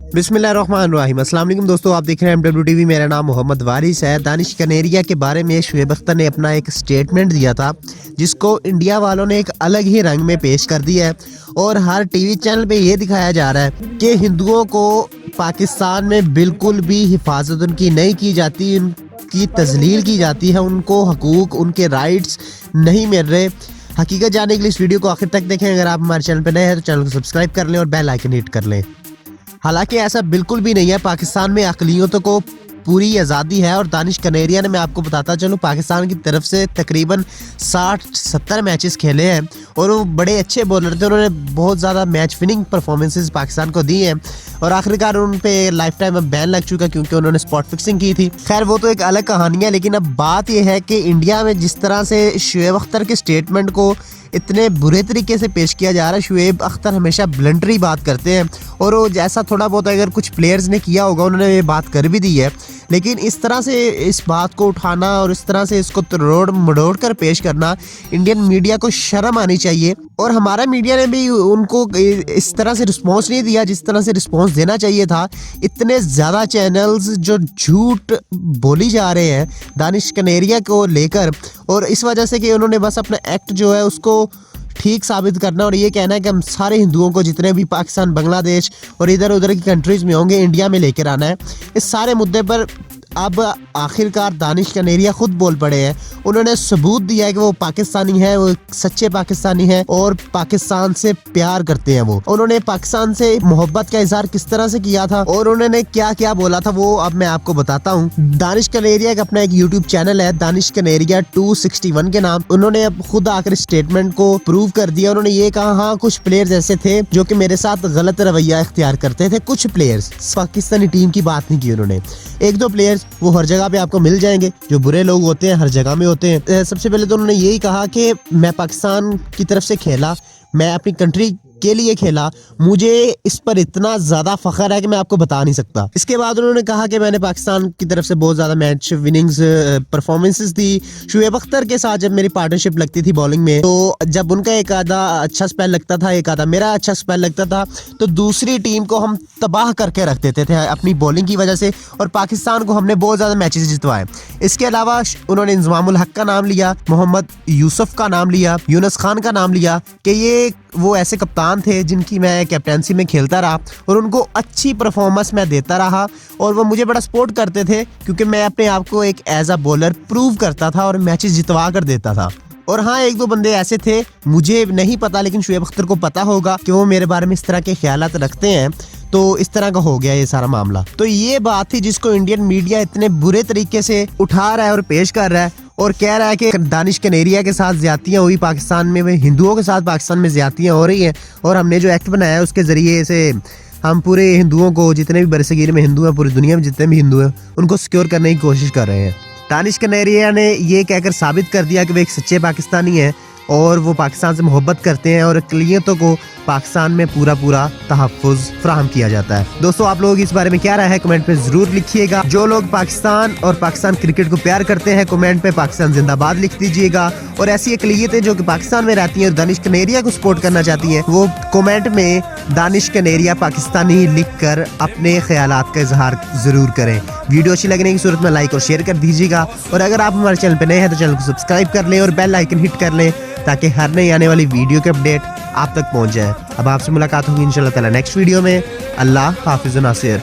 बिस्मिल्लाहिर्रहमानिर्रहीम। अस्सलाम वालेकुम दोस्तों, आप देख रहे हैं MWTV। मेरा नाम मोहम्मद वारिस है। दानिश कनेरिया के बारे में शुएब अख्तर ने अपना एक स्टेटमेंट दिया था, जिसको इंडिया वालों ने एक अलग ही रंग में पेश कर दिया है और हर टीवी चैनल पे ये दिखाया जा रहा है कि हिंदुओं को पाकिस्तान में बिल्कुल भी हिफाजत उनकी नहीं की जाती, उनकी तजलील की जाती है, उनको हकूक, उनके राइट्स नहीं मिल रहे। हकीकत जानने के लिए इस वीडियो को आखिर तक देखें। अगर आप हमारे चैनल पर नए हैं तो चैनल को सब्सक्राइब कर लें और बेल आइकन हिट कर लें। हालांकि ऐसा बिल्कुल भी नहीं है। पाकिस्तान में अक़लियतों को पूरी आज़ादी है और दानिश कनेरिया ने, मैं आपको बताता चलूँ, पाकिस्तान की तरफ से तकरीबन 60-70 मैचेस खेले हैं और वो बड़े अच्छे बॉलर थे। उन्होंने बहुत ज़्यादा मैच विनिंग परफॉर्मेंसेस पाकिस्तान को दी हैं और आखिरकार उन पे लाइफ टाइम अब बैन लग चुका क्योंकि उन्होंने स्पॉट फिक्सिंग की थी। खैर वो तो एक अलग कहानी है, लेकिन अब बात यह है कि इंडिया में जिस तरह से शुएब अख्तर के स्टेटमेंट को इतने बुरे तरीके से पेश किया जा रहा है। शुएब अख्तर हमेशा ब्लंटरी बात करते हैं और वो जैसा थोड़ा बहुत अगर कुछ प्लेयर्स ने किया होगा उन्होंने ये बात कर भी दी है, लेकिन इस तरह से इस बात को उठाना और इस तरह से इसको तोड़ मड़ोड़ कर पेश करना, इंडियन मीडिया को शर्म आनी चाहिए। और हमारा मीडिया ने भी उनको इस तरह से रिस्पॉन्स नहीं दिया जिस तरह से रिस्पॉन्स देना चाहिए था। इतने ज़्यादा चैनल्स जो झूठ बोली जा रहे हैं दानिश कनेरिया को लेकर, और इस वजह से कि उन्होंने बस अपना एक्ट जो है उसको ठीक साबित करना और ये कहना है कि हम सारे हिंदुओं को जितने भी पाकिस्तान, बांग्लादेश और इधर उधर की कंट्रीज़ में होंगे इंडिया में लेकर आना है। इस सारे मुद्दे पर अब आखिरकार दानिश कनेरिया खुद बोल पड़े हैं। उन्होंने सबूत दिया है कि वो पाकिस्तानी है, वो सच्चे पाकिस्तानी है और पाकिस्तान से प्यार करते हैं। वो उन्होंने पाकिस्तान से मोहब्बत का इजहार किस तरह से किया था और उन्होंने क्या क्या बोला था वो अब मैं आपको बताता हूँ। दानिश कनेरिया का अपना एक यूट्यूब चैनल है, दानिश कनेरिया 261 के नाम। उन्होंने अब खुद आकर स्टेटमेंट को प्रूव कर दिया। उन्होंने ये कहा, हाँ कुछ प्लेयर्स ऐसे थे जो कि मेरे साथ गलत रवैया इख्तियार करते थे। कुछ प्लेयर्स, पाकिस्तानी टीम की बात नहीं की उन्होंने। एक दो प्लेयर्स वो हर जगह पे आपको मिल जाएंगे, जो बुरे लोग होते हैं हर जगह में होते हैं। सबसे पहले तो उन्होंने यही कहा कि मैं पाकिस्तान की तरफ से खेला, मैं अपनी कंट्री के लिए खेला, मुझे इस पर इतना ज़्यादा फ़ख्र है कि मैं आपको बता नहीं सकता। इसके बाद उन्होंने कहा कि मैंने पाकिस्तान की तरफ से बहुत ज़्यादा मैच विनिंग्स परफॉर्मेंसेस दी। शुएब अख्तर के साथ जब मेरी पार्टनरशिप लगती थी बॉलिंग में, तो जब उनका एक आधा अच्छा स्पेल लगता था, एक आधा मेरा अच्छा स्पेल लगता था, तो दूसरी टीम को हम तबाह करके रख देते थे अपनी बॉलिंग की वजह से और पाकिस्तान को हमने बहुत ज़्यादा मैचेस जितवाए। इसके अलावा उन्होंने इंजमामुल हक का नाम लिया, मोहम्मद यूसुफ का नाम लिया, यूनुस खान का नाम लिया कि ये वो ऐसे कप्तान थे जिनकी मैं कैप्टनसी में खेलता रहा और उनको अच्छी परफॉर्मेंस मैं देता रहा और वो मुझे बड़ा सपोर्ट करते थे क्योंकि मैं अपने आप को एक एज अ बॉलर प्रूव करता था और मैचेस जितवा कर देता था। और हाँ, एक दो बंदे ऐसे थे, मुझे नहीं पता लेकिन शुएब अख्तर को पता होगा कि वो मेरे बारे में इस तरह के ख्यालात रखते हैं, तो इस तरह का हो गया ये सारा मामला। तो ये बात थी जिसको इंडियन मीडिया इतने बुरे तरीके से उठा रहा है और पेश कर रहा है और कह रहा है कि दानिश कनेरिया के साथ ज्यादतियाँ हुई पाकिस्तान में, हिंदुओं के साथ पाकिस्तान में ज्यादतियाँ हो रही हैं और हमने जो एक्ट बनाया है उसके ज़रिए से हम पूरे हिंदुओं को, जितने भी बरसगीर में हिंदू हैं, पूरी दुनिया में जितने भी हिंदू हैं, उनको सिक्योर करने की कोशिश कर रहे हैं। दानिश कनेरिया ने ये कहकर साबित कर दिया कि वो एक सच्चे पाकिस्तानी हैं और वो पाकिस्तान से मोहब्बत करते हैं और अक़लियतों को पाकिस्तान में पूरा तहफ़्फ़ुज़ फराहम किया जाता है। दोस्तों, आप लोग इस बारे में क्या राय है कमेंट पे ज़रूर लिखिएगा। जो लोग पाकिस्तान और पाकिस्तान क्रिकेट को प्यार करते हैं कमेंट पे पाकिस्तान जिंदाबाद लिख दीजिएगा, और ऐसी अक़लियतें जो कि पाकिस्तान में रहती हैं और दानिश कनेरिया को सपोर्ट करना चाहती हैं वो कमेंट में दानिश कनेरिया पाकिस्तानी लिख कर अपने ख्यालात का इजहार ज़रूर करें। वीडियो अच्छी लगने की सूरत में लाइक और शेयर कर दीजिएगा और अगर आप हमारे चैनल पर नए हैं तो चैनल को सब्सक्राइब कर लें और बेल आइकन हिट कर लें ताकि हर नई आने वाली वीडियो के अपडेट आप तक पहुंच जाए। अब आपसे मुलाकात होगी इंशाल्लाह ताला नेक्स्ट वीडियो में। अल्लाह हाफिज़ नासिर।